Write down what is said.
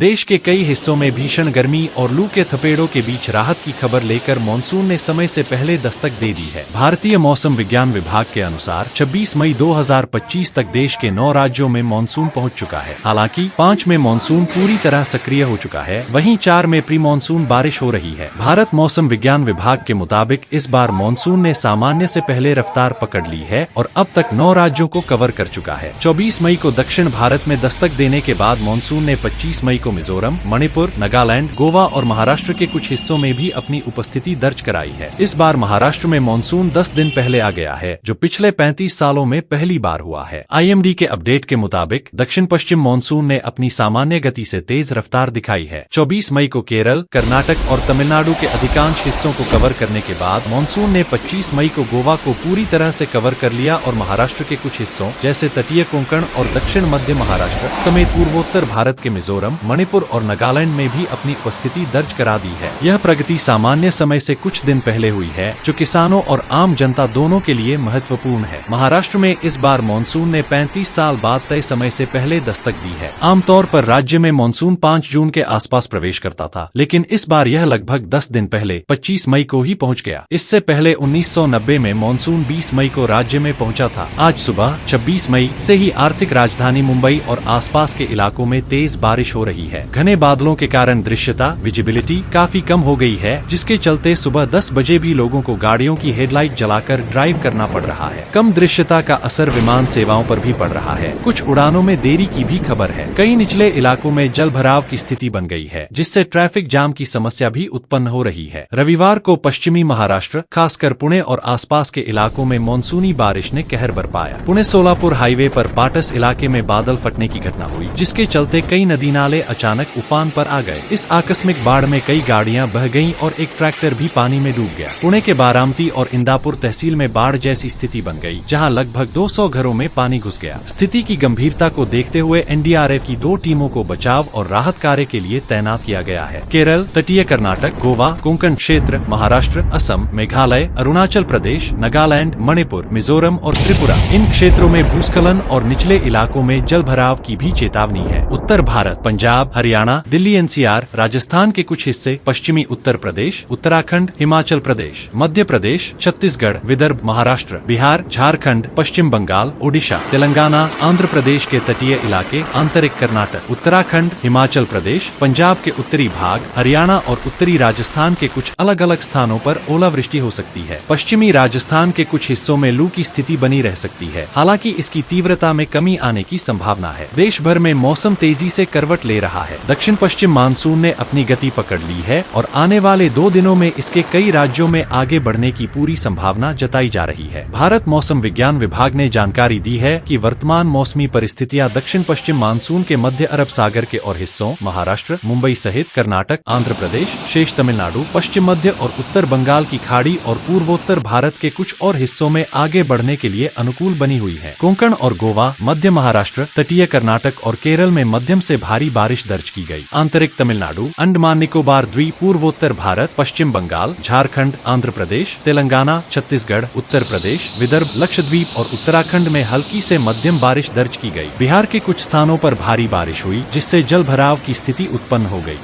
देश के कई हिस्सों में भीषण गर्मी और लू के थपेड़ों के बीच राहत की खबर लेकर मानसून ने समय से पहले दस्तक दे दी है। भारतीय मौसम विज्ञान विभाग के अनुसार 26 मई 2025 तक देश के 9 राज्यों में मानसून पहुंच चुका है। हालांकि 5 में मानसून पूरी तरह सक्रिय हो चुका है, वहीं 4 में प्री मानसून बारिश हो रही है। भारत मौसम विज्ञान विभाग के मुताबिक इस बार मानसून ने सामान्य से पहले रफ्तार पकड़ ली है और अब तक 9 राज्यों को कवर कर चुका है। 24 मई को दक्षिण भारत में दस्तक देने के बाद मानसून ने 25 मई को मिजोरम, मणिपुर, नागालैंड, गोवा और महाराष्ट्र के कुछ हिस्सों में भी अपनी उपस्थिति दर्ज कराई है। इस बार महाराष्ट्र में मानसून 10 दिन पहले आ गया है, जो पिछले 35 सालों में पहली बार हुआ है। IMD के अपडेट के मुताबिक दक्षिण पश्चिम मानसून ने अपनी सामान्य गति से तेज रफ्तार दिखाई है। 24 मई को केरल, कर्नाटक और तमिलनाडु के अधिकांश हिस्सों को कवर करने के बाद मानसून ने 25 मई को गोवा को पूरी तरह से कवर कर लिया और महाराष्ट्र के कुछ हिस्सों जैसे तटीय कोंकण और दक्षिण मध्य महाराष्ट्र समेत पूर्वोत्तर भारत के मिजोरम, मणिपुर और नागालैंड में भी अपनी उपस्थिति दर्ज करा दी है। यह प्रगति सामान्य समय से कुछ दिन पहले हुई है, जो किसानों और आम जनता दोनों के लिए महत्वपूर्ण है। महाराष्ट्र में इस बार मानसून ने 35 साल बाद तय समय से पहले दस्तक दी है। आमतौर पर राज्य में मानसून 5 जून के आसपास प्रवेश करता था, लेकिन इस बार यह लगभग 10 दिन पहले 25 मई को ही पहुंच गया। इससे पहले 1990 में मानसून 20 मई को राज्य में पहुंचा था। आज सुबह 26 मई से ही आर्थिक राजधानी मुंबई और आसपास के इलाकों में तेज बारिश हो रही है। घने बादलों के कारण दृश्यता विजिबिलिटी काफी कम हो गई है, जिसके चलते सुबह 10 बजे भी लोगों को गाड़ियों की हेडलाइट जलाकर ड्राइव करना पड़ रहा है। कम दृश्यता का असर विमान सेवाओं पर भी पड़ रहा है। कुछ उड़ानों में देरी की भी खबर है। कई निचले इलाकों में जल भराव की स्थिति बन गई है, जिससे ट्रैफिक जाम की समस्या भी उत्पन्न हो रही है। रविवार को पश्चिमी महाराष्ट्र, खासकर पुणे और आसपास के इलाकों में मानसूनी बारिश ने कहर बरपाया। पुणे सोलापुर हाईवे पर पाटस इलाके में बादल फटने की घटना हुई, जिसके चलते कई नदी नाले अचानक उफान पर आ गए। इस आकस्मिक बाढ़ में कई गाड़ियां बह गईं और एक ट्रैक्टर भी पानी में डूब गया। पुणे के बारामती और इंदापुर तहसील में बाढ़ जैसी स्थिति बन गई, जहां लगभग 200 घरों में पानी घुस गया। स्थिति की गंभीरता को देखते हुए NDRF की 2 टीमों को बचाव और राहत कार्य के लिए तैनात किया गया है। केरल, तटीय कर्नाटक, गोवा, कोंकण क्षेत्र, महाराष्ट्र, असम, मेघालय, अरुणाचल प्रदेश, नागालैंड, मणिपुर, मिजोरम और त्रिपुरा, इन क्षेत्रों में भूस्खलन और निचले इलाकों में जल भराव की भी चेतावनी है। उत्तर भारत, पंजाब, हरियाणा, दिल्ली NCR, राजस्थान के कुछ हिस्से, पश्चिमी उत्तर प्रदेश, उत्तराखंड, हिमाचल प्रदेश, मध्य प्रदेश, छत्तीसगढ़, विदर्भ, महाराष्ट्र, बिहार, झारखंड, पश्चिम बंगाल, ओडिशा, तेलंगाना, आंध्र प्रदेश के तटीय इलाके, आंतरिक कर्नाटक, उत्तराखंड, हिमाचल प्रदेश, पंजाब के उत्तरी भाग, हरियाणा और उत्तरी राजस्थान के कुछ अलग अलग स्थानों पर ओलावृष्टि हो सकती है। पश्चिमी राजस्थान के कुछ हिस्सों में लू की स्थिति बनी रह सकती है, हालांकि इसकी तीव्रता में कमी आने की संभावना है। देश भर में मौसम तेजी से करवट ले रहा है। दक्षिण पश्चिम मानसून ने अपनी गति पकड़ ली है और आने वाले 2 दिनों में इसके कई राज्यों में आगे बढ़ने की पूरी संभावना जताई जा रही है। भारत मौसम विज्ञान विभाग ने जानकारी दी है कि वर्तमान मौसमी परिस्थितियां दक्षिण पश्चिम मानसून के मध्य अरब सागर के और हिस्सों, महाराष्ट्र, मुंबई सहित कर्नाटक, आंध्र प्रदेश, शेष तमिलनाडु, पश्चिम मध्य और उत्तर बंगाल की खाड़ी और पूर्वोत्तर भारत के कुछ और हिस्सों में आगे बढ़ने के लिए अनुकूल बनी हुई है। कोंकण और गोवा, मध्य महाराष्ट्र, तटीय कर्नाटक और केरल में मध्यम से भारी बारिश दर्ज की गई। आंतरिक तमिलनाडु, अंडमान निकोबार द्वीप, पूर्वोत्तर भारत, पश्चिम बंगाल, झारखंड, आंध्र प्रदेश, तेलंगाना, छत्तीसगढ़, उत्तर प्रदेश, विदर्भ, लक्षद्वीप और उत्तराखंड में हल्की से मध्यम बारिश दर्ज की गई। बिहार के कुछ स्थानों पर भारी बारिश हुई, जिससे जल भराव की स्थिति उत्पन्न हो गई।